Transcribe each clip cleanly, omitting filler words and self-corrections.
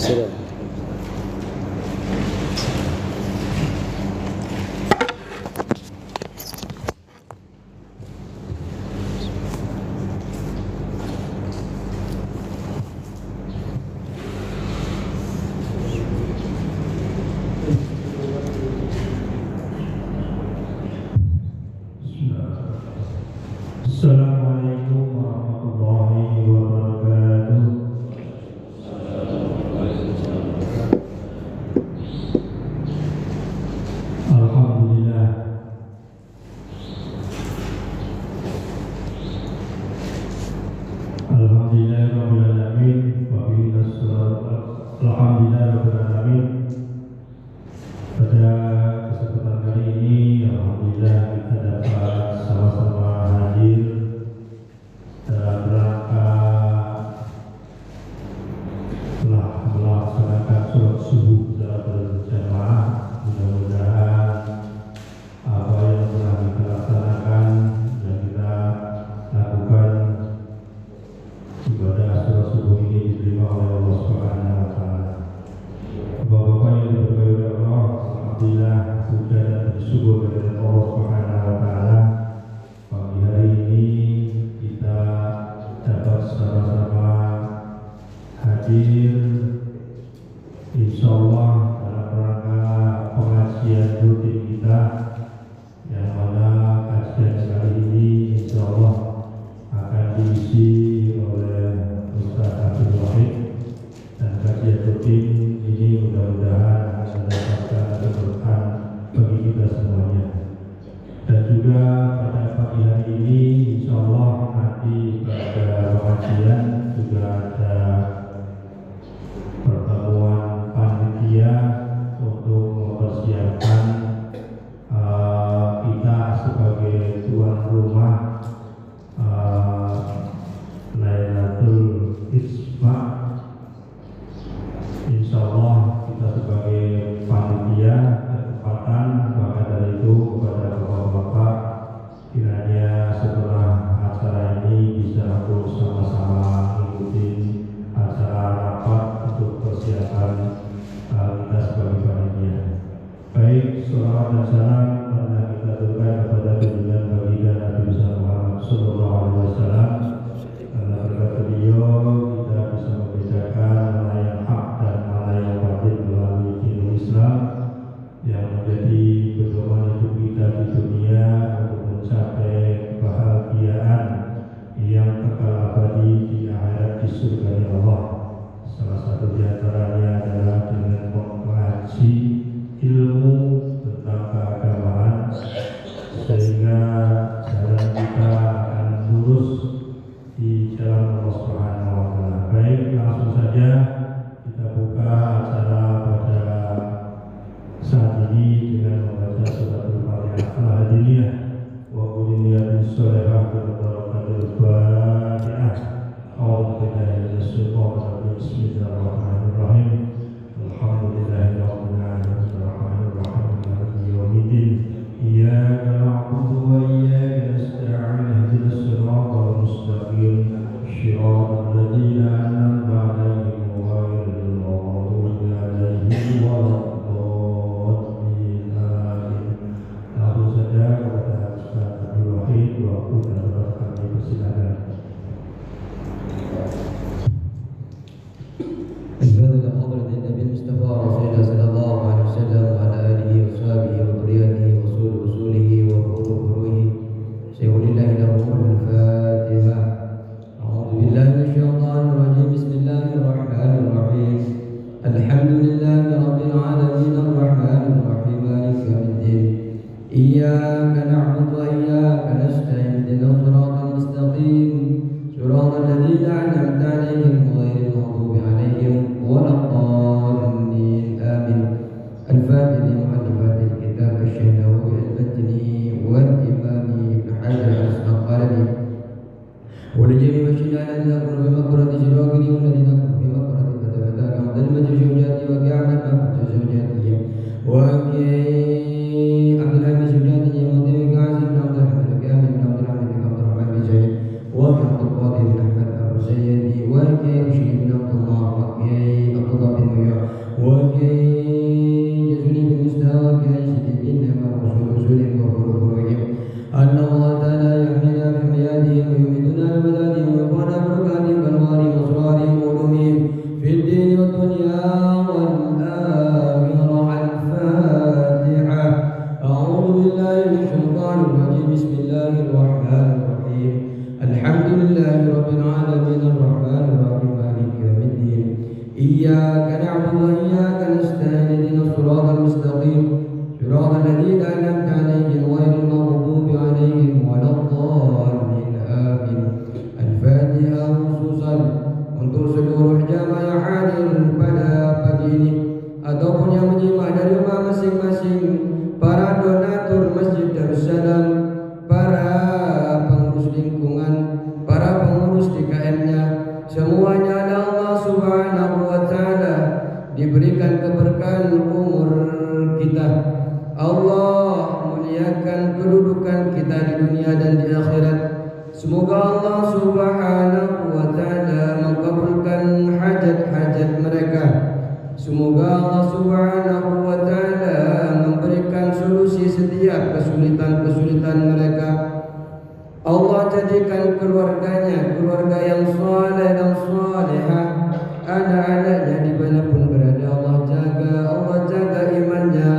Salam. Assalamualaikum warahmatullahi wabarakatuh. Alhamdulillah. Alhamdulillah rabbil alamin wa bihi nasta'in. Alhamdulillah rabbil alamin. Pada kesempatan kali ini alhamdulillah kita dapat sama-sama hadir dalam rangka telah melaksanakan sholat subuh secara berjamaah. Mudah-mudahan apa yang telah kita laksanakan dan kita lakukan ibadah sholat subuh ini diterima oleh Allah Subhanahu wa Ta'ala. Bapak-bapak yang diberkahi oleh Allah, alhamdulillah sudah dan bersyukur kepada Allah Subhanahu wa Ta'ala. Pagi hari ini kita dapat sama-sama hadir insyaallah dalam rangka pengajian rutin kita, yang mana kajian kali ini insyaallah akan diisi oleh Ustaz Abdul Wahid, dan kajian rutin ini mudah-mudahan akan mendapatkan keberkahan bagi kita semuanya. Dan juga pada pagi hari ini insyaallah nanti pada pengajian juga ada pertemuan panitia untuk mempersiapkan kita sebagai tuan rumah Lailatul Isma. Insyaallah kita sebagai panitia kesempatan, maka dari itu kepada bapak-bapak kiranya setelah acara ini bisa sama-sama mengikuti acara rapat untuk persiapan kita sebagai panitia. Baik, salawat dan salam marilah kita aturkan kepada junjungan baginda Nabi besar Muhammad sallallahu alaihi wasallam. Karena berkat beliau kita bisa membedakan mana yang hak dan mana yang batil melalui dinul Islam, yang menjadi pedoman hidup kita di dunia untuk mencapai kebahagiaan yang kekal abadi di akhirat di surga Allah. Salah satu di antaranya adalah dengan mengaji ilmu tentang keagamaan, sehingga jalan kita akan lurus di jalan Allah Subhanahu wa Ta'ala. Baik, langsung saja kita buka acara pada saat ini dengan membaca suratul Fatihah al-Hadiniyah wa quliniyatin sholihah wa barakatul Fatihah. A'udzu billahi minasy syaithanir rajim. Bismillahirrahmanirrahim. Alhamdulillahirabbil alamin arrahmanir rahim maliki yaumiddin. Iyyaka na'budu wa iyyaka nasta'in. Ihdinas siratal mustaqim. Shiratal ladzina an'amta 'alaihim ghairil maghdubi 'alaihim waladdallin. Amin. Langsung saja kepada Ustaz Abdul Wahid, waktu dan tempat kami persilakan. الفضل حضرة النبي المصطفى رسول الله صلى الله عليه وسلم وعلى آله وصحبه وذريته وصول وصوله وفروع فروعه سيقول الله له الفاتحة. أعوذ بالله من الشيطان الرجيم. بسم الله الرحمن الرحيم. الحمد لله رب العالمين الرحمن الرحيم مالك يوم الدين. إياك نعبد وإياك نستعين. اهدنا الصراط المستقيم صراط الذين أنعمت عليهم غير المغضوب عليهم ولا الضالين. آمين. الفاتح لمؤلفات الكتاب الشهناوي المتني والإمام ابن حجر العسقلاني ولجميع الشهداء الذين كانوا في مقبرة شراكه والذين كانوا في مقبرة فتفتاك عن ظلمة زوجاته وكعبة مقبرة زوجاته وكي عبد الحميد زوجاته ومدير عازم بن عبد الحميد وكامل بن عبد الحميد بن عبد الرحمن بن زيد وكي عبد القادر بن أحمد أبو زيد وكي Kiai Muslim bin Abdullah wa Kiai Abdullah bin Muya wa Kiai Jazuli bin Mustafa wa Kiai Siti bin Nama wa Sulim wa Furuhim Anna Allah Ta'ala yahmina bihmiyadihim wa yumituna bimadadihim wa yufana berukatihim kanwari wa surarihim wa ulumihim fid dini wa dunya wal akhirah. Al-Fatihah. A'udhu billahi minasyaitanir rajim. Bismillahirrahmanirrahim. Alhamdulillahi rabbil alamin arrahmanir rahim maliki yaumiddin. Iyyaka na'budu wa iyyaka nasta'in ihdinas siratal mustaqim siratal ladzina an'amta 'alaihim ghairil maghdubi 'alaihim waladdallin. Amin. Al-Fatihah khususan untuk seluruh jamaah yang hadir pada pagi ini ataupun yang menyimak dari rumah masing-masing, para donatur Masjid Darussalam, para pengurus lingkungan, para pengurus DKM-nya, semuanya oleh Allah Subhanahu wa Ta'ala diberikan keberkahan umur kita. Allah muliakan kedudukan kita di dunia dan di akhirat. Semoga Allah Subhanahu wa Ta'ala mengabulkan hajat-hajat mereka. Semoga Allah Subhanahu wa Ta'ala memberikan solusi setiap kesulitan-kesulitan mereka. Allah jadikan keluarganya keluarga yang saleh dan salihah. Anak-anaknya dimanapun berada Allah jaga imannya,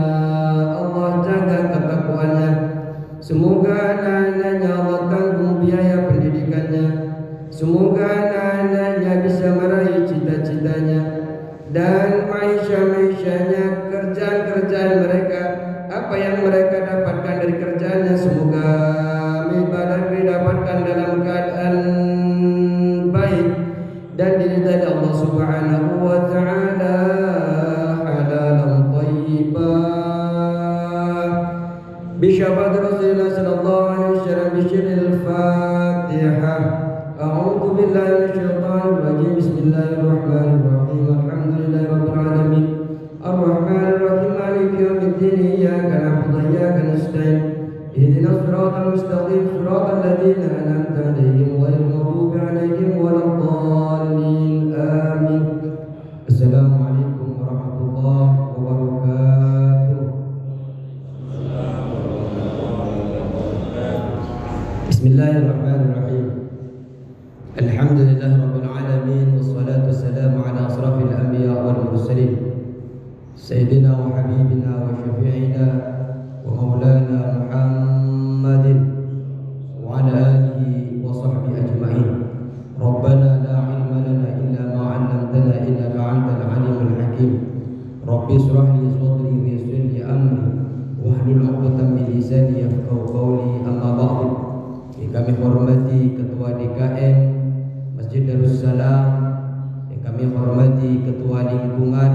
Allah jaga ketakwaannya. Semoga anak-anaknya Allah tanggung biaya pendidikannya. Semoga anak-anaknya bisa meraih cita-citanya dan maisha-maishanya, kerjaan-kerjaan mereka, apa yang mereka dapatkan dari kerjaannya, semoga mereka dapatkan dalam keadaan baik dan diridai Allah Subhanahu wa Ta'ala, halalan thayyibah bi syafaat Rasulullah sallallahu alaihi wasallam bi syirril Fatihah. A'udzu billahi minasyaitonir rajim. Bismillahirrahmanirrahim. Alhamdulillahi rabbil alamin. Ar-Rahmanir Rahim. Maliki yaumiddin. Iyyaka na'budu wa iyyaka nasta'in. Ihdinas siratal mustaqim. Siratal ladzina an'amta 'alaihim ghairil maghdubi 'alaihim waladdallin. Amin. Assalamualaikum warahmatullahi wabarakatuh. Bismillahirrahmanirrahim. Alhamdulillahi rabbil alamin wassalatu wassalamu ala asrafil anbiya wal mursalin sayyidina wa habibina wa syafi'ina wa maulana Muhammadin wa ala alihi wa sahbihi ajma'in. Rabbana la ilma lana illa ma 'allamtana innaka antal alimul hakim. Rabbi shrah li sadri wa yassir li amri wahlul 'uqdatam min lisani yafqahu qawli. Amma ba'du. Kami hormati Ketua DKM Masjid Darussalam, yang kami hormati Ketua Lingkungan,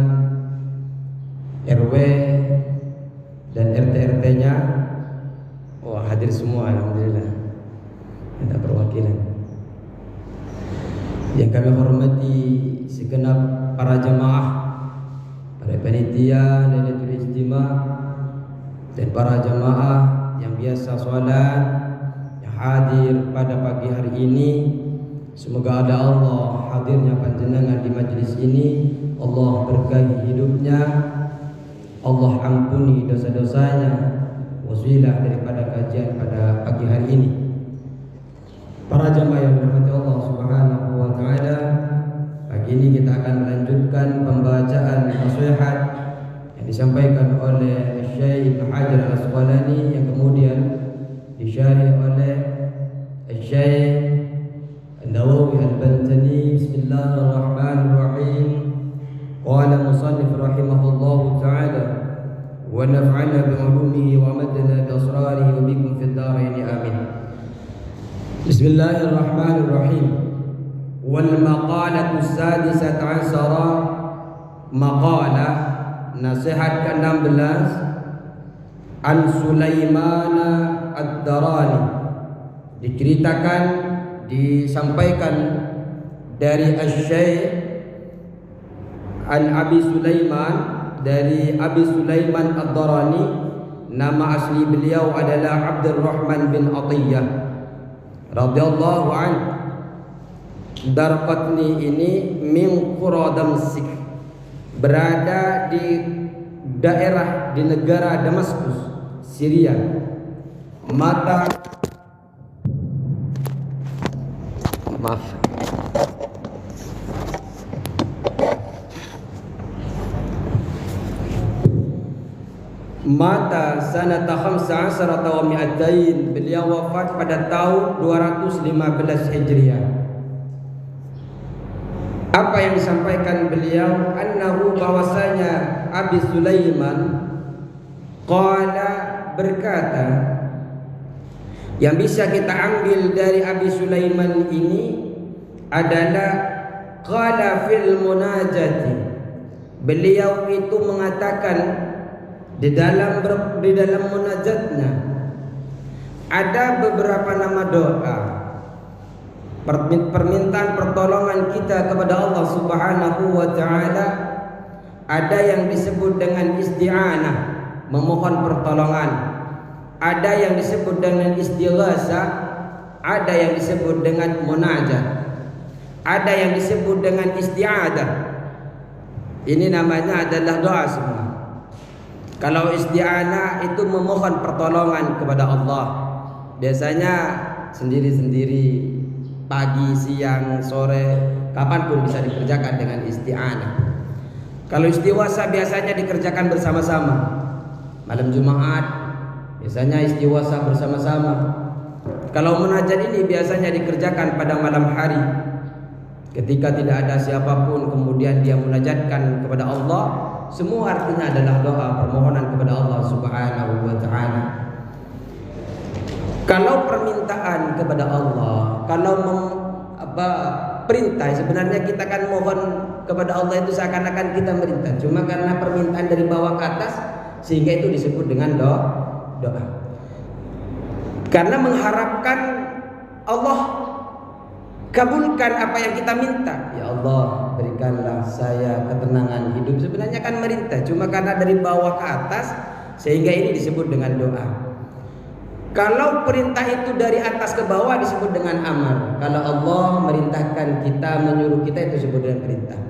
RW dan RT-RT-nya. Oh, hadir semua, alhamdulillah. Ada perwakilan. Yang kami hormati segenap para jemaah, para panitia Lailatul Ijtima' dan para jemaah yang biasa sholat hadir pada pagi hari ini. Semoga ada Allah hadirnya panjenengan di majlis ini, Allah berkahi hidupnya, Allah ampuni dosa-dosanya, wasilah daripada kajian pada pagi hari ini. Para jamaah yang dirahmati Allah Subhanahu wa Ta'ala, pagi ini kita akan melanjutkan pembacaan nasihat yang disampaikan oleh Syekh Ibnu Hajar Al-Asqalani, yang kemudian disyarih oleh Syekh Nawawi Al-Bantani. Bismillahirrahmanirrahim. Qala musannif rahimahullahu ta'ala wa naf'ana bi'ulumihi wa amadna bi asrarihi wa bikum fid dharain amin. Bismillahirrahmanirrahim. Wal maqalatu sadisata asara, maqalah nasihat ke-16 an Sulaiman Ad-Darani, diceritakan, disampaikan dari Asy-Syaikh An Abi Sulaiman, dari Abi Sulaiman Ad-Darani. Nama asli beliau adalah Abdurrahman bin Atiyah radhiyallahu anhu. Darqutni ini min qura Damsyik, berada di daerah di negara Damaskus, Syria. Mata sanata 15 wa 200, beliau wafat pada tahun 215 Hijriah. Apa yang disampaikan beliau? Annahu, bahwasanya Abi Sulaiman qala, berkata, yang bisa kita ambil dari Abi Sulaiman ini adalah qala fil munajati, beliau itu mengatakan di dalam munajatnya ada beberapa nama doa, permintaan pertolongan kita kepada Allah Subhanahu wa taala. Ada yang disebut dengan isti'anah, memohon pertolongan. Ada yang disebut dengan istighatsah, ada yang disebut dengan munajat, ada yang disebut dengan isti'adah. Ini namanya adalah doa semua. Kalau isti'anah itu memohon pertolongan kepada Allah, biasanya sendiri-sendiri, pagi, siang, sore, kapanpun bisa dikerjakan dengan isti'anah. Kalau istighasah biasanya dikerjakan bersama-sama. Malam Jumat biasanya istighasah bersama-sama. Kalau munajat ini biasanya dikerjakan pada malam hari, ketika tidak ada siapapun, kemudian dia munajatkan kepada Allah. Semua artinya adalah doa permohonan kepada Allah Subhanahu wa taala. Kalau permintaan kepada Allah, kalau perintah, sebenarnya kita kan mohon kepada Allah itu seakan-akan kita merintah. Cuma karena permintaan dari bawah ke atas, sehingga itu disebut dengan doa. Karena mengharapkan Allah kabulkan apa yang kita minta. Ya Allah, berikanlah saya ketenangan hidup. Sebenarnya kan merintah, cuma karena dari bawah ke atas, sehingga ini disebut dengan doa. Kalau perintah itu dari atas ke bawah disebut dengan amar. Kalau Allah merintahkan kita, menyuruh kita, itu disebut dengan perintah.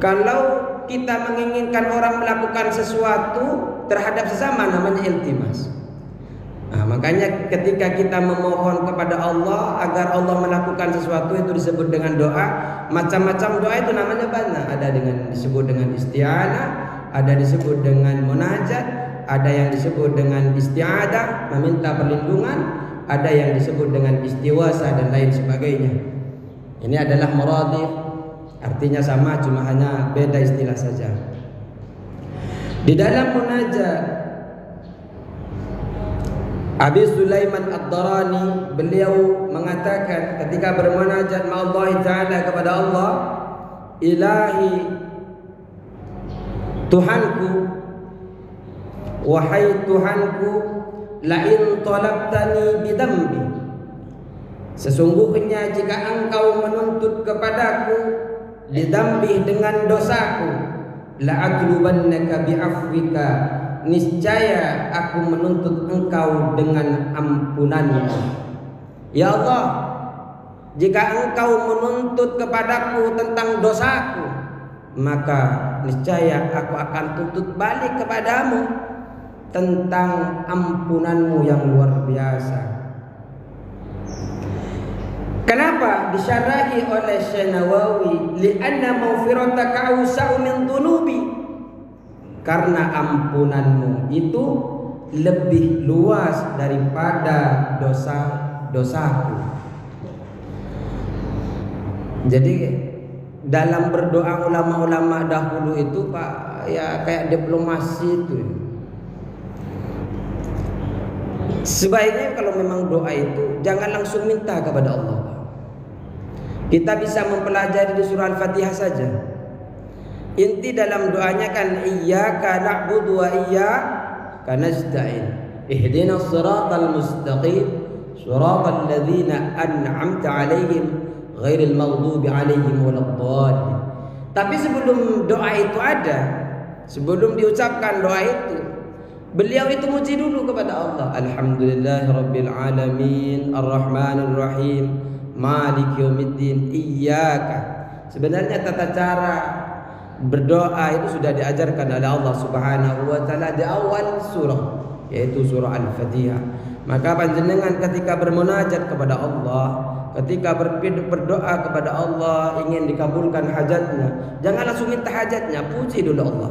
Kalau kita menginginkan orang melakukan sesuatu terhadap sesama, namanya iltimas. Nah, makanya ketika kita memohon kepada Allah agar Allah melakukan sesuatu, itu disebut dengan doa. Macam-macam doa itu namanya banyak. Ada disebut dengan isti'anah, ada disebut dengan munajat, ada yang disebut dengan isti'adah, meminta perlindungan, ada yang disebut dengan istighasah dan lain sebagainya. Ini adalah muradif, artinya sama, cuma hanya beda istilah saja. Di dalam munajat, Abi Sulaiman Ad-Darani, beliau mengatakan ketika bermunajat ma Allah Ta'ala kepada Allah, Ilahi, Tuhanku, wahai Tuhanku, lain talabtani bidambi, sesungguhnya jika engkau menuntut kepadaku bidambi, dengan dosaku, la'aglubannaka bi'afwika, niscaya aku menuntut engkau dengan ampunanmu. Ya Allah, jika engkau menuntut kepadaku tentang dosaku, maka niscaya aku akan tuntut balik kepadamu tentang ampunanmu yang luar biasa. Kenapa disyarahi oleh Syekh Nawawi? Li'anna maghfirataka awsa'u min dhunubi, karena ampunanmu itu lebih luas daripada dosa-dosaku. Jadi dalam berdoa ulama-ulama dahulu itu Pak, ya kayak diplomasi itu. Sebaiknya kalau memang doa itu jangan langsung minta kepada Allah. Kita bisa mempelajari di surah Al-Fatihah saja. Inti dalam doanya kan iyyaka na'budu wa iyyaka nasta'in. Ihdinas siratal mustaqim, siratal ladzina an'amta 'alaihim ghairil maghdubi 'alaihim waladdallin. Tapi sebelum doa itu ada, sebelum diucapkan doa itu, beliau itu muji dulu kepada Allah. Alhamdulillahirabbil alamin, arrahmanir rahim, maliki yaumiddin, iyyaka. Sebenarnya tata cara berdoa itu sudah diajarkan oleh Allah Subhanahu wa taala di awal surah, yaitu surah Al-Fatihah. Maka panjenengan ketika bermunajat kepada Allah, ketika berdoa kepada Allah, ingin dikabulkan hajatnya, jangan langsung minta hajatnya, puji dulu Allah,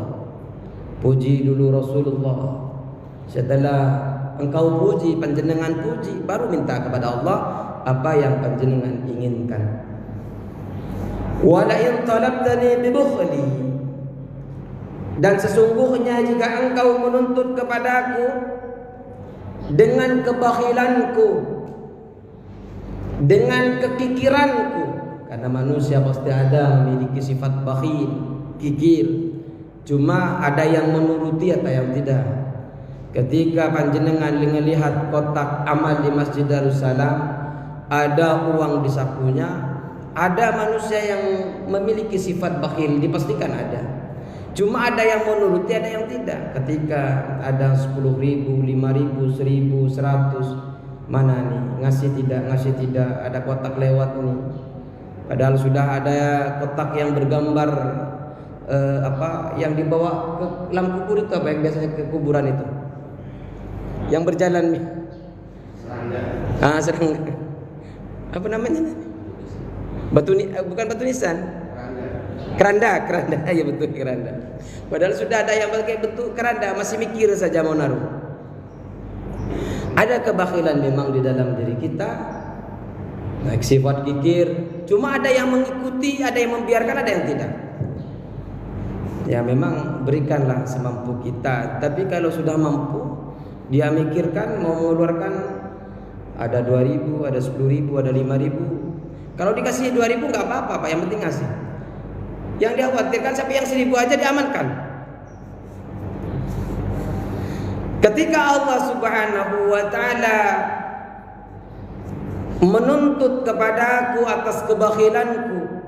puji dulu Rasulullah. Setelah engkau puji, panjenengan puji, baru minta kepada Allah apa yang panjenengan inginkan. Wala in talabtani bi bukhli, dan sesungguhnya jika engkau menuntut kepadaku dengan kebakhilanku, dengan kekikiranku, karena manusia pasti ada memiliki sifat bakhil, kikir. Cuma ada yang menuruti atau yang tidak. Ketika panjenengan melihat kotak amal di Masjid Darussalam, ada uang di sakunya, ada manusia yang memiliki sifat bakhil, dipastikan ada. Cuma ada yang menuruti, ada yang tidak. Ketika ada 10.000, 5.000, 1.000, 100, mana nih? Ngasih tidak, ada kotak lewat nih. Padahal sudah ada kotak yang bergambar yang dibawa ke dalam kubur itu, apa yang biasanya ke kuburan itu? Yang berjalan nih. Serangga. Apa namanya? Bukan batu nisan. Keranda, ya betul, keranda. Padahal sudah ada yang pakai bentuk keranda, masih mikir saja mau naruh. Ada kebakhilan memang di dalam diri kita, baik sifat kikir. Cuma ada yang mengikuti, ada yang membiarkan, ada yang tidak. Ya memang berikanlah semampu kita. Tapi kalau sudah mampu, dia mikirkan mau mengeluarkan ada 2.000, ada 10.000, ada 5.000. Kalau dikasih 2.000 nggak apa-apa, yang penting ngasih. Yang dikhawatirkan sampai yang 1.000 aja diamankan. Ketika Allah Subhanahu wa taala menuntut kepadaku atas kebakhilanku,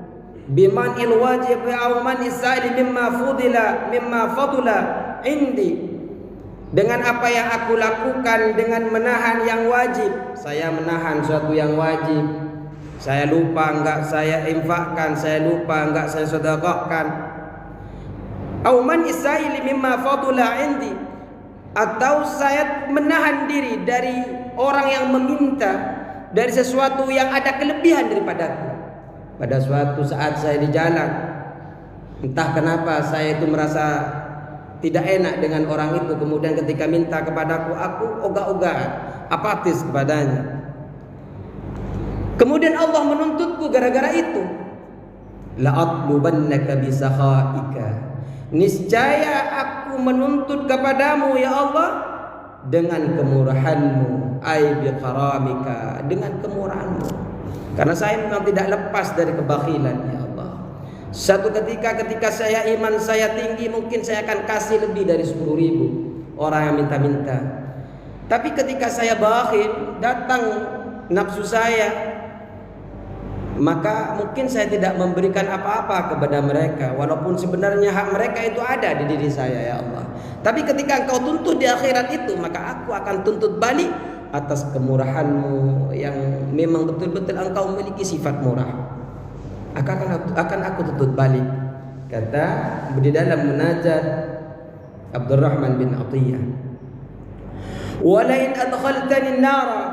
bimanil wajib au man isali mimma fadula indi, dengan apa yang aku lakukan, dengan menahan yang wajib. Saya menahan suatu yang wajib, saya lupa enggak saya infakkan, saya lupa enggak saya sedekahkan. Au man isaili mimma fadula indi, atau saya menahan diri dari orang yang meminta dari sesuatu yang ada kelebihan daripadaku. Pada suatu saat saya di jalan, entah kenapa saya itu merasa tidak enak dengan orang itu. Kemudian ketika minta kepadaku, aku ogah-ogahan, apatis kepadanya. Kemudian Allah menuntutku gara-gara itu. La'atlubannaka bisakhaika, niscaya aku menuntut kepadamu ya Allah dengan kemurahanmu, ai biqaramika, dengan kemurahanmu. Karena saya memang tidak lepas dari kebakhilan ya Allah. Satu ketika saya iman saya tinggi, mungkin saya akan kasih lebih dari 10.000 orang yang minta-minta. Tapi ketika saya bakhil, datang nafsu saya, maka mungkin saya tidak memberikan apa-apa kepada mereka, walaupun sebenarnya hak mereka itu ada di diri saya ya Allah. Tapi ketika engkau tuntut di akhirat itu, maka aku akan tuntut balik atas kemurahanmu yang memang betul-betul engkau memiliki sifat murah. Akan aku tuntut balik. Kata di dalam munajat Abdurrahman bin Atiyah, walain adkhaltani an-nara,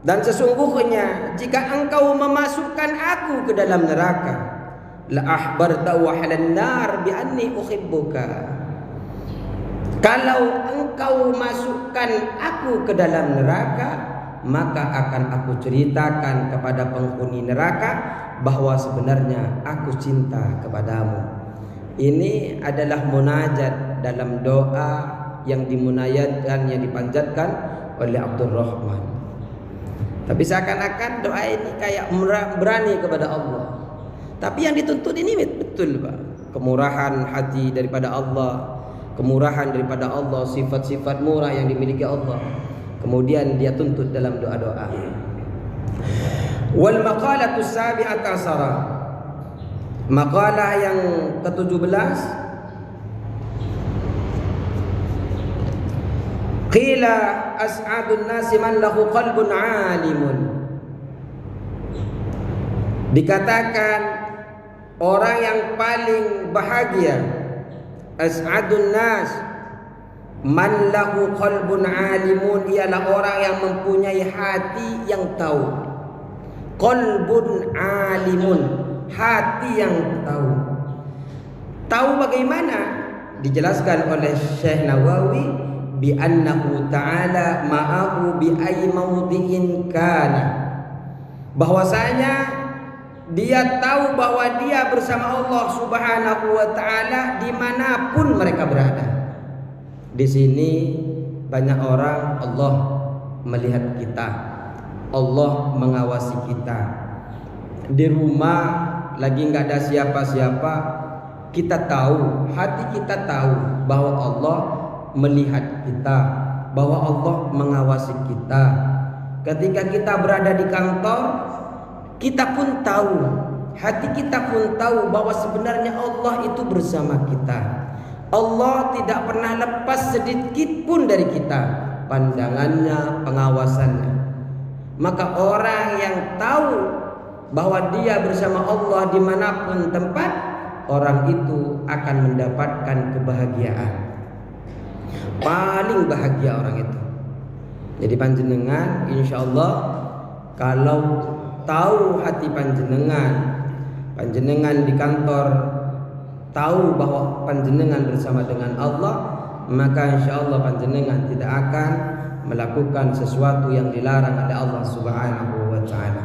dan sesungguhnya jika engkau memasukkan aku ke dalam neraka, la ahbarta wahlan nar bi anni uhibbuka. Kalau engkau masukkan aku ke dalam neraka, maka akan aku ceritakan kepada penghuni neraka bahwa sebenarnya aku cinta kepadamu. Ini adalah munajat dalam doa yang dimunajatkan, yang dipanjatkan oleh Abdurrahman. Tapi seakan-akan doa ini kayak berani kepada Allah. Tapi yang dituntut ini betul Pak, kemurahan hati daripada Allah, kemurahan daripada Allah, sifat-sifat murah yang dimiliki Allah. Kemudian dia tuntut dalam doa-doa. Wal maqalatu sabi'ata asara, maqalah yang ke-17, qila as'adun nasi man lahu qalbun alimun. Dikatakan orang yang paling bahagia, as'adun nas man lahu qalbun alimun, ialah orang yang mempunyai hati yang tahu. Qalbun alimun, hati yang tahu. Tahu bagaimana? Dijelaskan oleh Syekh Nawawi bi annahu ta'ala ma'ahu bi ayyi mawdi'in kana, bahwasanya dia tahu bahwa dia bersama Allah Subhanahu wa taala dimanapun mereka berada. Di sini banyak orang Allah melihat kita, Allah mengawasi kita. Di rumah lagi nggak ada siapa-siapa, kita tahu, hati kita tahu bahwa Allah melihat kita, bahwa Allah mengawasi kita. Ketika kita berada di kantor, kita pun tahu, hati kita pun tahu bahwa sebenarnya Allah itu bersama kita. Allah tidak pernah lepas sedikit pun dari kita, pandangannya, pengawasannya. Maka orang yang tahu bahwa dia bersama Allah dimanapun tempat, orang itu akan mendapatkan kebahagiaan. Paling bahagia orang itu. Jadi panjenengan insya Allah kalau tahu hati panjenengan, panjenengan di kantor tahu bahwa panjenengan bersama dengan Allah, maka insya Allah panjenengan tidak akan melakukan sesuatu yang dilarang oleh Allah Subhanahu wa taala.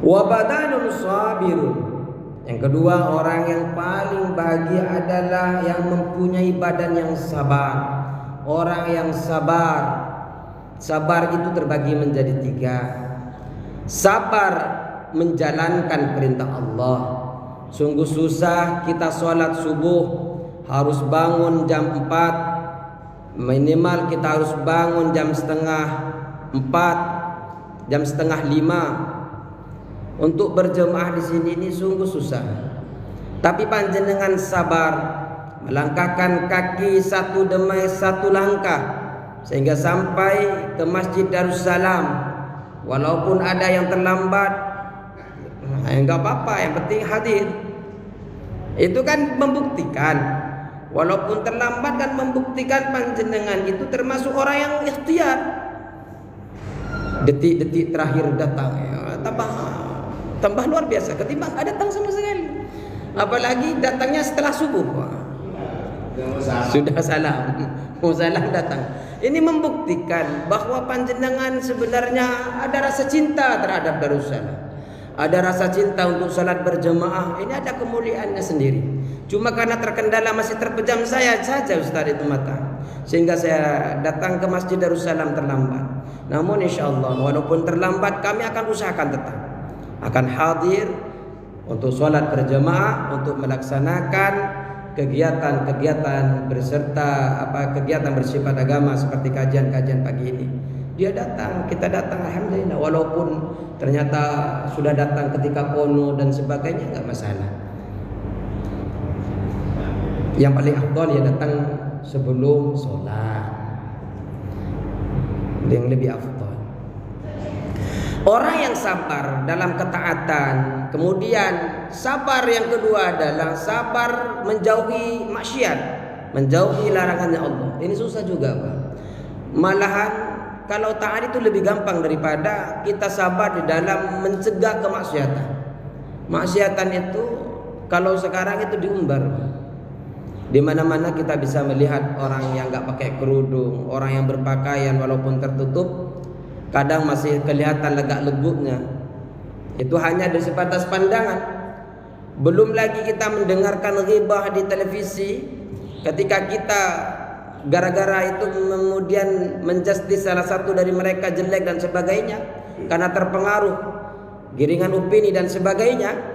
Wa badanun sabirun. Yang kedua, orang yang paling bahagia adalah yang mempunyai badan yang sabar. Orang yang sabar. Sabar itu terbagi menjadi 3. Sabar menjalankan perintah Allah. Sungguh susah kita sholat subuh, harus bangun jam 4. Minimal kita harus bangun jam setengah 4, jam setengah 5. Untuk berjemaah di sini ini sungguh susah. Tapi panjenengan sabar, melangkahkan kaki satu demi satu langkah sehingga sampai ke Masjid Darussalam. Walaupun ada yang terlambat, enggak apa-apa, yang penting hadir. Itu kan membuktikan, walaupun terlambat kan membuktikan panjenengan itu termasuk orang yang ikhtiar. Detik-detik terakhir datang, ya, tambah luar biasa ketimbang ada datang sama sekali. Apalagi datangnya setelah subuh. Sudah salam, salam datang. Ini membuktikan bahwa panjenengan sebenarnya ada rasa cinta terhadap Darussalam. Ada rasa cinta untuk salat berjemaah. Ini ada kemuliaannya sendiri. Cuma karena terkendala masih terpejam saya saja Ustaz itu mata, sehingga saya datang ke Masjid Darussalam terlambat. Namun insyaallah walaupun terlambat kami akan usahakan tetap akan hadir untuk salat berjemaah, untuk melaksanakan kegiatan-kegiatan berserta kegiatan bersifat agama seperti kajian-kajian pagi ini. Dia datang, kita datang, alhamdulillah. Walaupun ternyata sudah datang ketika penuh dan sebagainya, enggak masalah. Yang paling afdal ya datang sebelum sholat, yang lebih afdal. Orang yang sabar dalam ketaatan, kemudian sabar yang kedua adalah sabar menjauhi maksiat, menjauhi larangannya Allah. Ini susah juga, Pak. Malahan kalau taat itu lebih gampang daripada kita sabar di dalam mencegah kemaksiatan. Maksiatan itu kalau sekarang itu diumbar. Di mana-mana kita bisa melihat orang yang enggak pakai kerudung, orang yang berpakaian walaupun tertutup, kadang masih kelihatan legak-leguknya. Itu hanya dari sebatas pandangan. Belum lagi kita mendengarkan ghibah di televisi, ketika kita gara-gara itu kemudian menjustis salah satu dari mereka jelek dan sebagainya karena terpengaruh giringan opini dan sebagainya.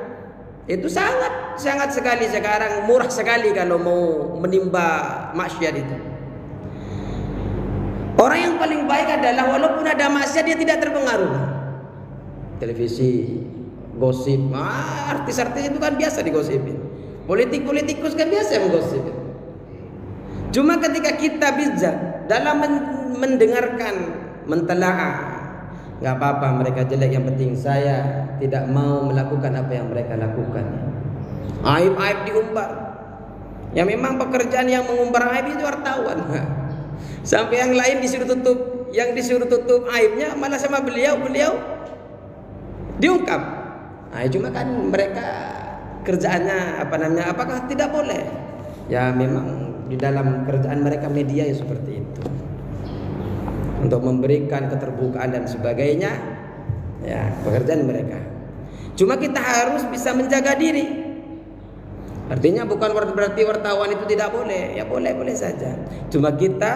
Itu sangat sekali sekarang murah sekali kalau mau menimba maksiat itu. Orang yang paling baik adalah walaupun ada maksiat dia tidak terpengaruh. Televisi, gosip, artis-artis itu kan biasa digosipin. Politikus kan biasa menggosipin. Cuma ketika kita bijak dalam mendengarkan, mentelaah, nggak apa-apa mereka jelek, yang penting saya tidak mau melakukan apa yang mereka lakukan. Aib-aib diumbar. Ya memang pekerjaan yang mengumbar aib itu wartawan. Sampai yang lain disuruh tutup, yang disuruh tutup aibnya malah sama beliau diungkap. Nah, cuma kan mereka kerjaannya apakah tidak boleh? Ya memang di dalam kerjaan mereka media ya seperti itu, untuk memberikan keterbukaan dan sebagainya, ya pekerjaan mereka. Cuma kita harus bisa menjaga diri. Artinya bukan berarti wartawan itu tidak boleh, ya boleh saja. Cuma kita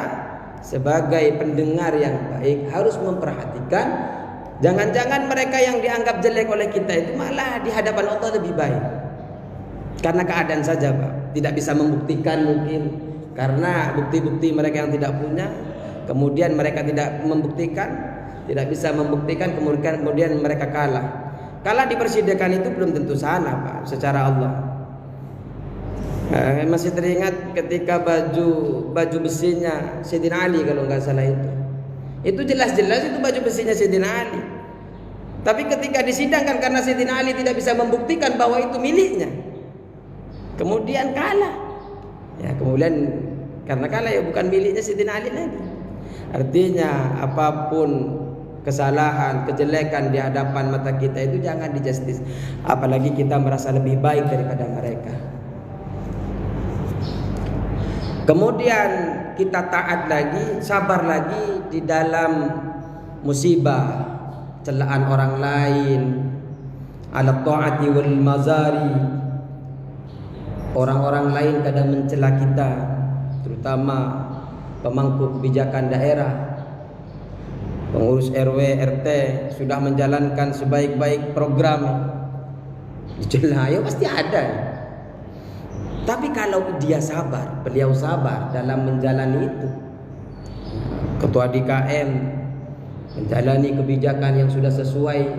sebagai pendengar yang baik harus memperhatikan, jangan-jangan mereka yang dianggap jelek oleh kita itu malah di hadapan Allah lebih baik. Karena keadaan saja Pak, tidak bisa membuktikan mungkin, karena bukti-bukti mereka yang tidak punya, kemudian mereka tidak bisa membuktikan, kemudian mereka kalah di persidangan itu belum tentu sana Pak, secara Allah. Masih teringat ketika baju besinya Sayyidina Ali kalau nggak salah itu jelas-jelas itu baju besinya Sayyidina Ali, tapi ketika disidangkan karena Sayyidina Ali tidak bisa membuktikan bahwa itu miliknya, kemudian kalah. Ya kemudian karena kalah ya bukan miliknya Sayyidina Ali lagi. Artinya apapun kesalahan, kejelekan di hadapan mata kita itu jangan dijustis, apalagi kita merasa lebih baik daripada mereka. Kemudian kita taat lagi, sabar lagi di dalam musibah, celaan orang lain, ala ta'ati wal mazari. Orang-orang lain kadang mencela kita, terutama pemangku kebijakan daerah, pengurus RW, RT sudah menjalankan sebaik-baik program, dicela ya pasti ada. Tapi kalau beliau sabar dalam menjalani itu, ketua DKM menjalani kebijakan yang sudah sesuai,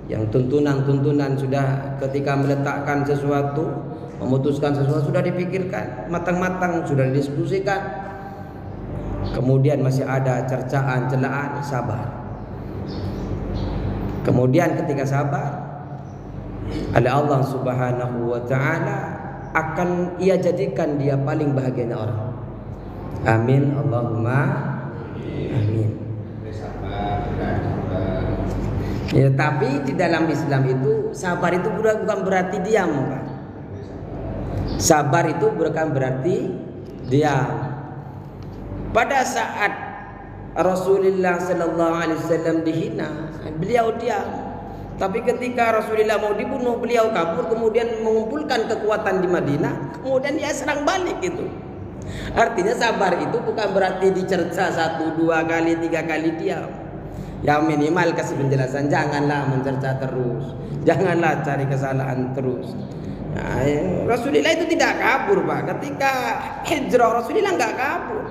yang tuntunan sudah ketika meletakkan sesuatu, memutuskan sesuatu sudah dipikirkan matang-matang, sudah didiskusikan, kemudian masih ada cercaan, celaan, sabar. Kemudian ketika sabar, oleh Allah Subhanahu wa ta'ala akan ia jadikan dia paling bahagianya orang. Amin Allahumma amin. Ya, tapi di dalam Islam itu sabar itu bukan berarti diam, Pak. Sabar itu bukan berarti diam. Pada saat Rasulullah sallallahu alaihi wasallam dihina, beliau diam. Tapi ketika Rasulullah mau dibunuh, beliau kabur, kemudian mengumpulkan kekuatan di Madinah, kemudian dia serang balik itu. Artinya sabar itu bukan berarti dicerca 1, 2 kali, 3 kali diam. Ya minimal kasih penjelasan, janganlah mencerca terus, janganlah cari kesalahan terus. Nah, Rasulullah itu tidak kabur Pak. Ketika hijrah Rasulullah nggak kabur.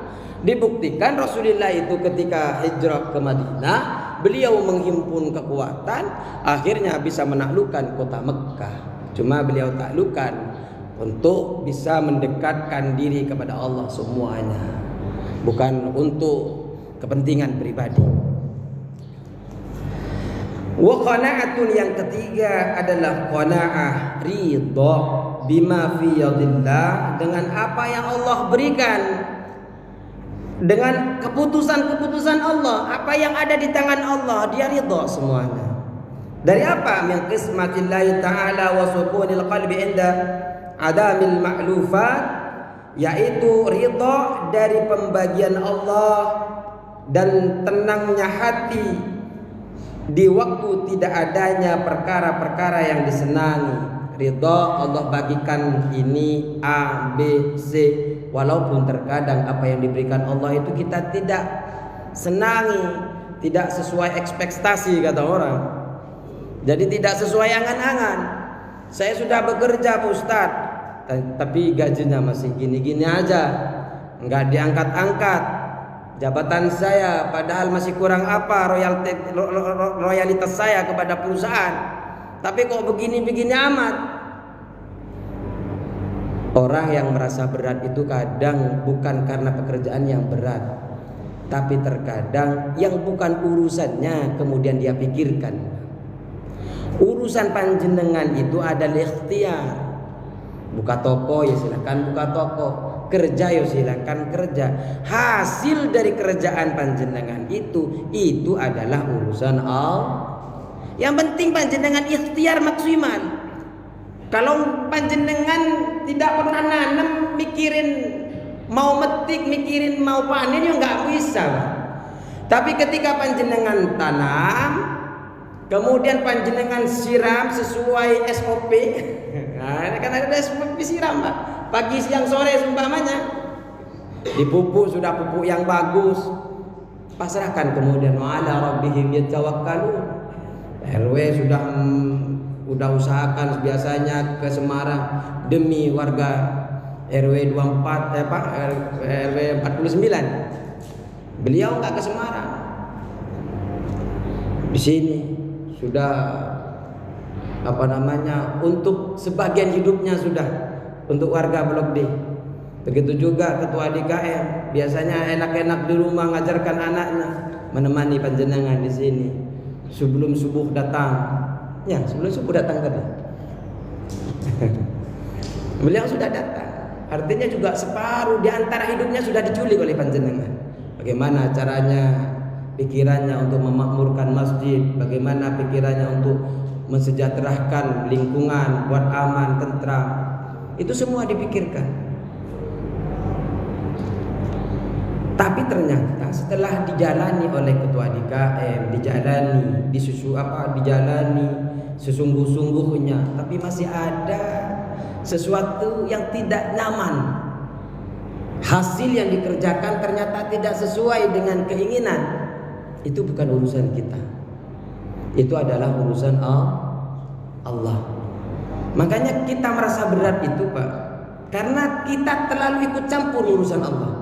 Dibuktikan Rasulullah itu ketika hijrah ke Madinah, beliau menghimpun kekuatan, akhirnya bisa menaklukkan kota Mekah. Cuma beliau taklukkan untuk bisa mendekatkan diri kepada Allah semuanya, bukan untuk kepentingan pribadi. Wa qanaatun, yang ketiga adalah qanaah, ridha bima fi yadillah, dengan apa yang Allah berikan, dengan keputusan-keputusan Allah, apa yang ada di tangan Allah, dia ridha semuanya. Dari apa? Min qismatillahi ta'ala wa sukunil qalbi inda adamil ma'lufat, yaitu ridha dari pembagian Allah dan tenangnya hati di waktu tidak adanya perkara-perkara yang disenangi. Ridha Allah bagikan ini A, B, C, walaupun terkadang apa yang diberikan Allah itu kita tidak senangi, tidak sesuai ekspektasi kata orang. Jadi tidak sesuai angan-angan. Saya sudah bekerja Pak Ustadz, tapi gajinya masih gini-gini aja, nggak diangkat-angkat. Jabatan saya padahal masih kurang apa royalitas saya kepada perusahaan, tapi kok begini-begini amat. Orang yang merasa berat itu kadang bukan karena pekerjaan yang berat, tapi terkadang yang bukan urusannya kemudian dia pikirkan. Urusan panjenengan itu adalah ikhtiar. Buka toko ya silakan buka toko, kerja ya silakan kerja. Hasil dari kerjaan panjenengan itu adalah urusan Allah. Yang penting panjenengan ikhtiar maksimal. Kalau panjenengan tidak pernah nanam, mikirin mau metik, mikirin mau panen, ya nggak bisa. Tapi ketika panjenengan tanam, kemudian panjenengan siram sesuai SOP, nah, kan ada SOP siram, Pak. Pagi, siang, sore seumpamanya. Dipupuk, sudah pupuk yang bagus, pasrahkan kemudian wa'ala rabbihim yatawakkalun. RW sudah usahakan biasanya ke Semarang demi warga RW 24 RW 49. Beliau enggak ke Semarang. Di sini sudah untuk sebagian hidupnya sudah untuk warga Blok D. Begitu juga ketua DKM, biasanya enak-enak di rumah ngajarkan anaknya, menemani panjenengan di sini. Sebelum subuh datang, ya sebelum subuh datang tadi. Beliau sudah datang. Artinya juga separuh di antara hidupnya sudah diculik oleh panjenengan. Bagaimana caranya pikirannya untuk memakmurkan masjid, bagaimana pikirannya untuk mensejahterakan lingkungan, buat aman, tentram. Itu semua dipikirkan. Tapi ternyata setelah dijalani oleh ketua DKM, dijalani sesungguh-sungguhnya, tapi masih ada sesuatu yang tidak nyaman. Hasil yang dikerjakan ternyata tidak sesuai dengan keinginan. Itu bukan urusan kita. Itu adalah urusan Allah. Makanya kita merasa berat itu, Pak, karena kita terlalu ikut campur urusan Allah.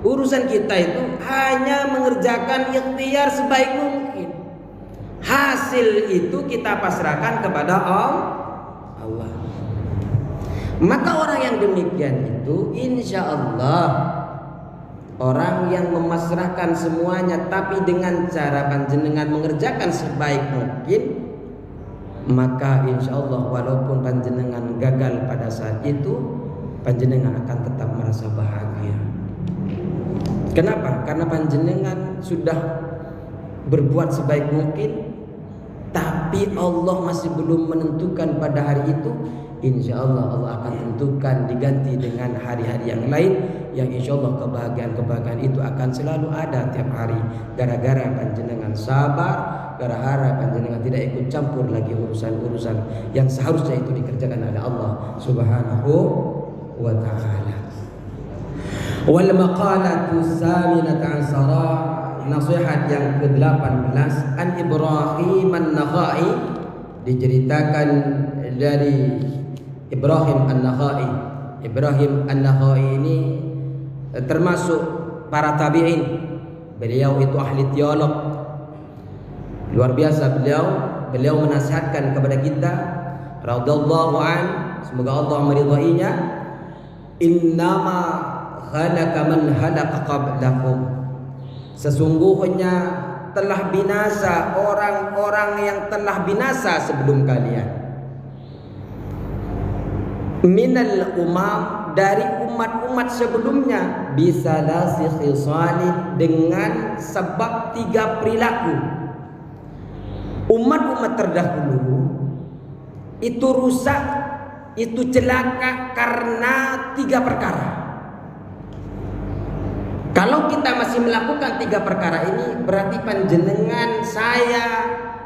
Urusan kita itu hanya mengerjakan ikhtiar sebaik mungkin. Hasil itu kita pasrahkan kepada Allah. Maka orang yang demikian itu insya Allah orang yang memasrahkan semuanya, tapi dengan cara panjenengan mengerjakan sebaik mungkin, maka insya Allah walaupun panjenengan gagal pada saat itu, panjenengan akan tetap merasa bahagia. Kenapa? Karena panjenengan sudah berbuat sebaik mungkin, tapi Allah masih belum menentukan pada hari itu. Insya Allah Allah akan tentukan diganti dengan hari-hari yang lain, yang insya Allah kebahagiaan itu akan selalu ada tiap hari. Gara-gara panjenengan sabar, gara-gara panjenengan tidak ikut campur lagi urusan-urusan yang seharusnya itu dikerjakan oleh Allah Subhanahu wa ta'ala. Wal maqalatu saminata asara, nasihat yang ke-18, an Ibrahim an-Nakhai, diceritakan dari Ibrahim an-Nakhai. Ibrahim an-Nakhai ini termasuk para tabi'in. Beliau itu ahli teolog. Luar biasa beliau menasihatkan kepada kita, radhiyallahu an, semoga Allah meridainya, innama khalaqa man halaqa qablakum, sesungguhnya telah binasa orang-orang yang telah binasa sebelum kalian, minal umam, dari umat-umat sebelumnya, bisalasi khisalin, dengan sebab 3 perilaku. Umat-umat terdahulu itu rusak, itu celaka karena 3 perkara. Kalau kita masih melakukan 3 perkara ini, berarti panjenengan, saya,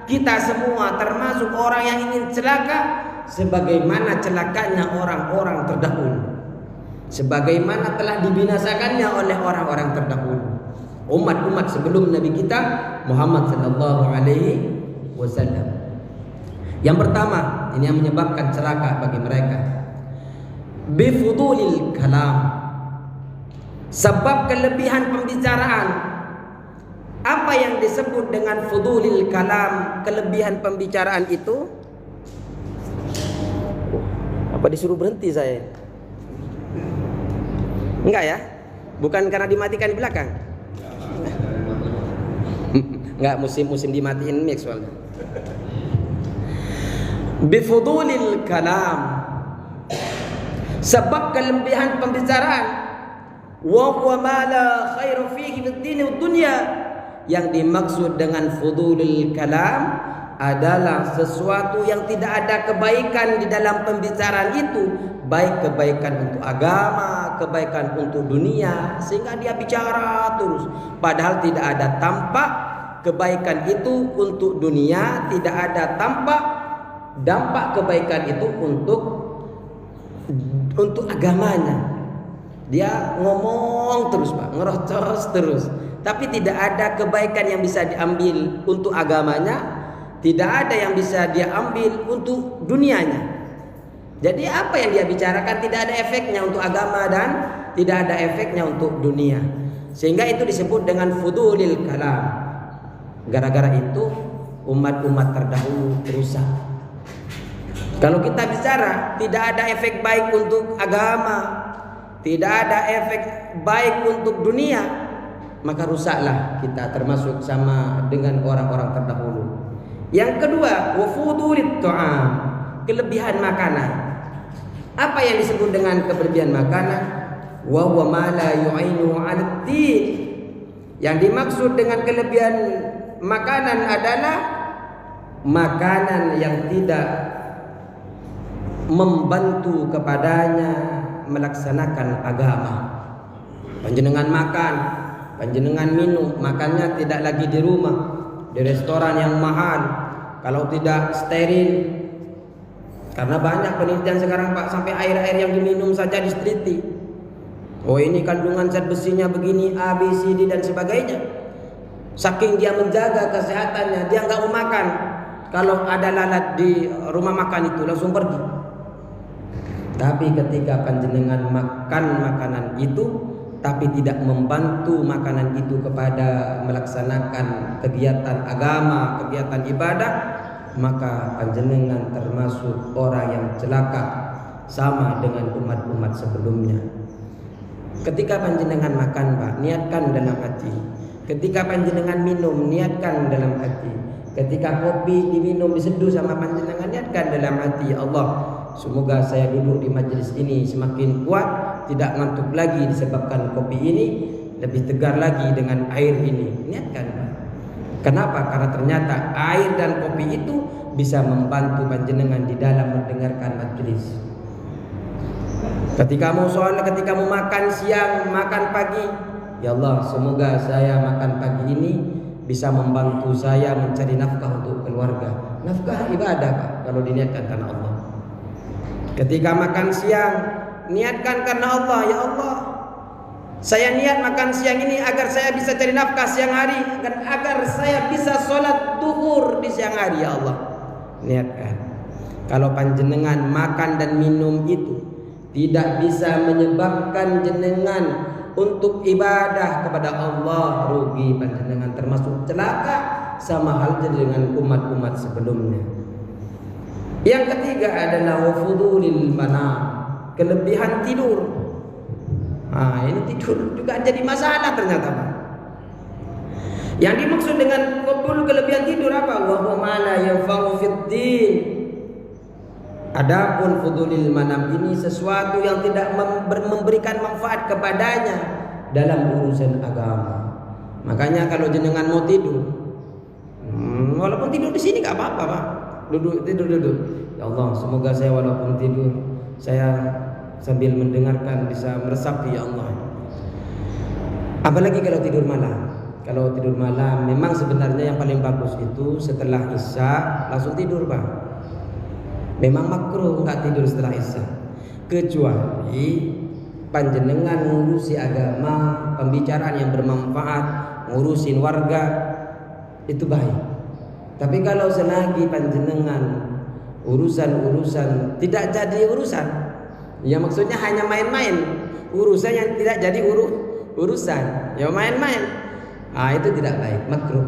kita semua termasuk orang yang ingin celaka sebagaimana celakanya orang-orang terdahulu, sebagaimana telah dibinasakannya oleh orang-orang terdahulu, umat-umat sebelum Nabi kita Muhammad sallallahu alaihi wasallam. Yang pertama, ini yang menyebabkan celaka bagi mereka, bifudulil kalam, sebab kelebihan pembicaraan. Apa yang disebut dengan fudulil kalam, kelebihan pembicaraan itu? Apa disuruh berhenti saya? Enggak ya? Bukan karena dimatikan di belakang? Enggak, musim dimatiin mic soalnya. Bifudulil kalam, sebab kelebihan pembicaraan. Wa huwa ma la khairu fihi fid din wad dunya. Yang dimaksud dengan fudulul kalam adalah sesuatu yang tidak ada kebaikan di dalam pembicaraan itu, baik kebaikan untuk agama, kebaikan untuk dunia, sehingga dia bicara terus padahal tidak ada tampak kebaikan itu untuk dunia, tidak ada tampak dampak kebaikan itu untuk agamanya. Dia ngomong terus, Pak, ngerocos terus, tapi tidak ada kebaikan yang bisa diambil untuk agamanya, tidak ada yang bisa dia ambil untuk dunianya. Jadi apa yang dia bicarakan tidak ada efeknya untuk agama dan tidak ada efeknya untuk dunia. Sehingga itu disebut dengan fudulil kalam. Gara-gara itu umat-umat terdahulu rusak. Kalau kita bicara tidak ada efek baik untuk agama, tidak ada efek baik untuk dunia, maka rusaklah kita, termasuk sama dengan orang-orang terdahulu. Yang kedua, wafudulit ta'am, kelebihan makanan. Apa yang disebut dengan kelebihan makanan? Wa huwa ma la yu'inu 'ala din. Yang dimaksud dengan kelebihan makanan adalah makanan yang tidak membantu kepadanya melaksanakan agama. Panjenengan makan, panjenengan minum, makannya tidak lagi di rumah, di restoran yang mahal, kalau tidak steril. Karena banyak penelitian sekarang, Pak, sampai air-air yang diminum saja diseliti. Oh, ini kandungan zat besinya begini, A, B, C, D dan sebagainya. Saking dia menjaga kesehatannya, dia nggak mau makan. Kalau ada lalat di rumah makan itu langsung pergi. Tapi ketika panjenengan makan makanan itu, tapi tidak membantu makanan itu kepada melaksanakan kegiatan agama, kegiatan ibadah, maka panjenengan termasuk orang yang celaka, sama dengan umat-umat sebelumnya. Ketika panjenengan makan, Pak, niatkan dalam hati. Ketika panjenengan minum, niatkan dalam hati. Ketika kopi diminum, diseduh sama panjenengan, niatkan dalam hati, ya Allah, semoga saya duduk di majelis ini semakin kuat, tidak ngantuk lagi disebabkan kopi ini, lebih tegar lagi dengan air ini. Niatkan, Pak. Kenapa? Karena ternyata air dan kopi itu bisa membantu panjenengan di dalam mendengarkan majelis. Ketika mau sholat, ketika mau makan siang, makan pagi, ya Allah, semoga saya makan pagi ini bisa membantu saya mencari nafkah untuk keluarga. Nafkah ibadah, Pak, kalau diniatkan karena Allah. Ketika makan siang, niatkan karena Allah, ya Allah, saya niat makan siang ini agar saya bisa cari nafkah siang hari, dan agar saya bisa sholat duhur di siang hari, ya Allah. Niatkan. Kalau panjenengan makan dan minum itu tidak bisa menyebabkan jenengan untuk ibadah kepada Allah, rugi panjenengan, termasuk celaka, sama halnya dengan umat-umat sebelumnya. Yang ketiga adalah wafudulil manam, kelebihan tidur. Ini tidur juga jadi masalah ternyata, Pak. Yang dimaksud dengan kelebihan tidur apa? Wa huwa ma la yanfa'u fid din. Adapun fudulil manam ini sesuatu yang tidak memberikan manfaat kepadanya dalam urusan agama. Makanya kalau jenengan mau tidur, walaupun tidur di sini nggak apa-apa, Pak. Duduk. Ya Allah, semoga saya walaupun tidur, saya sambil mendengarkan bisa meresapi, ya Allah. Apalagi kalau tidur malam. Kalau tidur malam memang sebenarnya yang paling bagus itu setelah Isya langsung tidur, Pak. Memang makruh enggak tidur setelah Isya, kecuali panjenengan ngurusi agama, pembicaraan yang bermanfaat, ngurusin warga, itu baik. Tapi kalau selagi panjenengan urusan-urusan tidak jadi urusan, ya maksudnya hanya main-main, urusan yang tidak jadi urusan, ya main-main, itu tidak baik, makruh.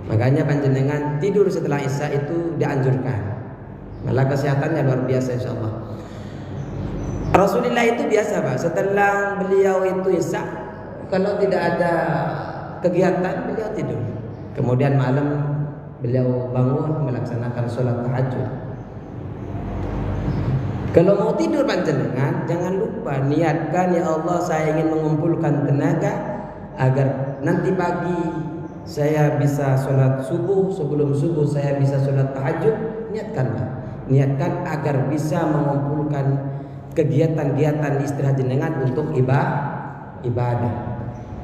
Makanya panjenengan tidur setelah Isya itu dianjurkan. Malah kesehatannya luar biasa, insyaallah. Rasulullah itu biasa, Pak, setelah beliau itu Isya, kalau tidak ada kegiatan beliau tidur. Kemudian malam beliau bangun melaksanakan sholat tahajud. Kalau mau tidur panjenengan, jangan lupa niatkan, ya Allah saya ingin mengumpulkan tenaga agar nanti pagi saya bisa sholat subuh, sebelum subuh saya bisa sholat tahajud. Niatkan agar bisa mengumpulkan kegiatan-kegiatan istirahat jenengan untuk ibadah.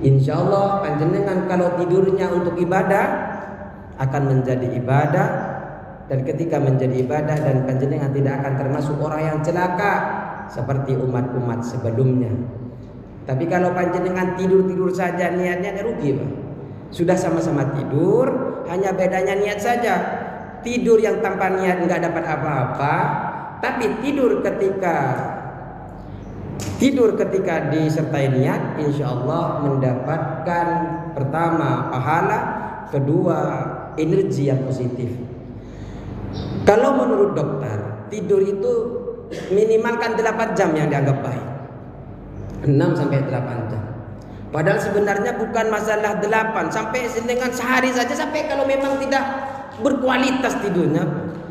Insya Allah panjenengan kalau tidurnya untuk ibadah akan menjadi ibadah, dan ketika menjadi ibadah dan panjenengan tidak akan termasuk orang yang celaka seperti umat-umat sebelumnya. Tapi kalau panjenengan tidur saja niatnya rugi, Pak. Sudah sama-sama tidur, hanya bedanya niat saja. Tidur yang tanpa niat nggak dapat apa-apa, tapi tidur ketika disertai niat, insya Allah mendapatkan pertama pahala, kedua energi yang positif. Kalau menurut dokter, tidur itu minimalkan 8 jam yang dianggap baik. 6 sampai 8 jam. Padahal sebenarnya bukan masalah 8, sampai dengan sehari saja, sampai kalau memang tidak berkualitas tidurnya,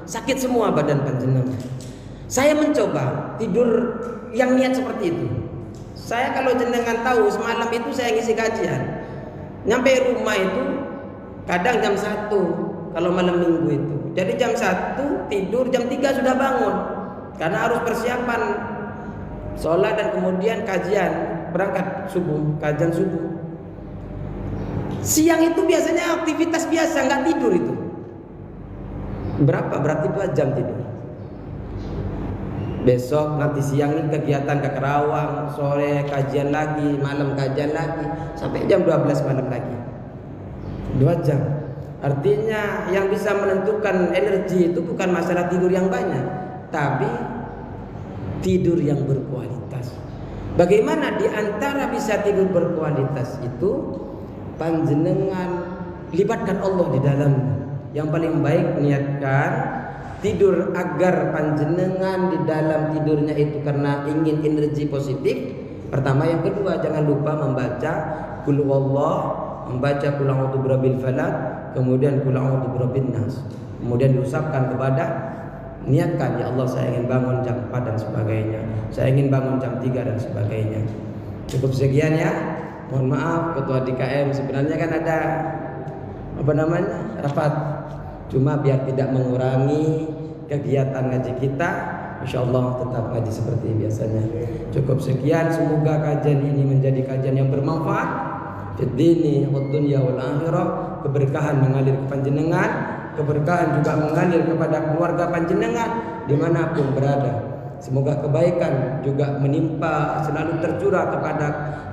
sakit semua badan panjenengan. Saya mencoba tidur yang niat seperti itu. Saya kalau jenengan tahu, semalam itu saya ngisi kajian. Nyampe rumah itu kadang jam 1 kalau malam minggu itu. Jadi jam 1 tidur, jam 3 sudah bangun. Karena harus persiapan sholat dan kemudian kajian, berangkat subuh, kajian subuh. Siang itu biasanya aktivitas biasa, nggak tidur itu. Berapa? Berarti 2 jam tidur. Besok nanti siang ini kegiatan ke Kerawang, sore kajian lagi, malam kajian lagi, sampai jam 12 malam lagi. 2 jam. Artinya yang bisa menentukan energi itu bukan masalah tidur yang banyak, tapi tidur yang berkualitas. Bagaimana di antara bisa tidur berkualitas itu? Panjenengan libatkan Allah di dalamnya. Yang paling baik niatkan tidur agar panjenengan di dalam tidurnya itu karena ingin energi positif. Pertama, yang kedua jangan lupa membaca Qul huwallah, membaca Qul a'udzu birabbil falaq, kemudian Qul a'udzu birabbin nas. Kemudian diusapkan kepada, niatkan, ya Allah saya ingin bangun jam 4 dan sebagainya, saya ingin bangun jam 3 dan sebagainya. Cukup sekian ya. Mohon maaf ketua DKM, sebenarnya kan ada rapat, cuma biar tidak mengurangi kegiatan ngaji kita, insya Allah tetap ngaji seperti biasanya. Cukup sekian, semoga kajian ini menjadi kajian yang bermanfaat fid dini wad dunya wal akhirah. Keberkahan mengalir ke panjenengan, keberkahan juga mengalir kepada keluarga panjenengan dimanapun berada. Semoga kebaikan juga menimpa, selalu tercurah kepada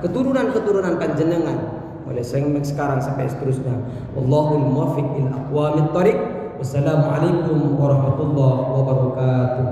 keturunan-keturunan panjenengan mulai sekarang sampai seterusnya. Wallahul muwaffiq ila aqwamit thariq. Wassalamualaikum warahmatullahi wabarakatuh.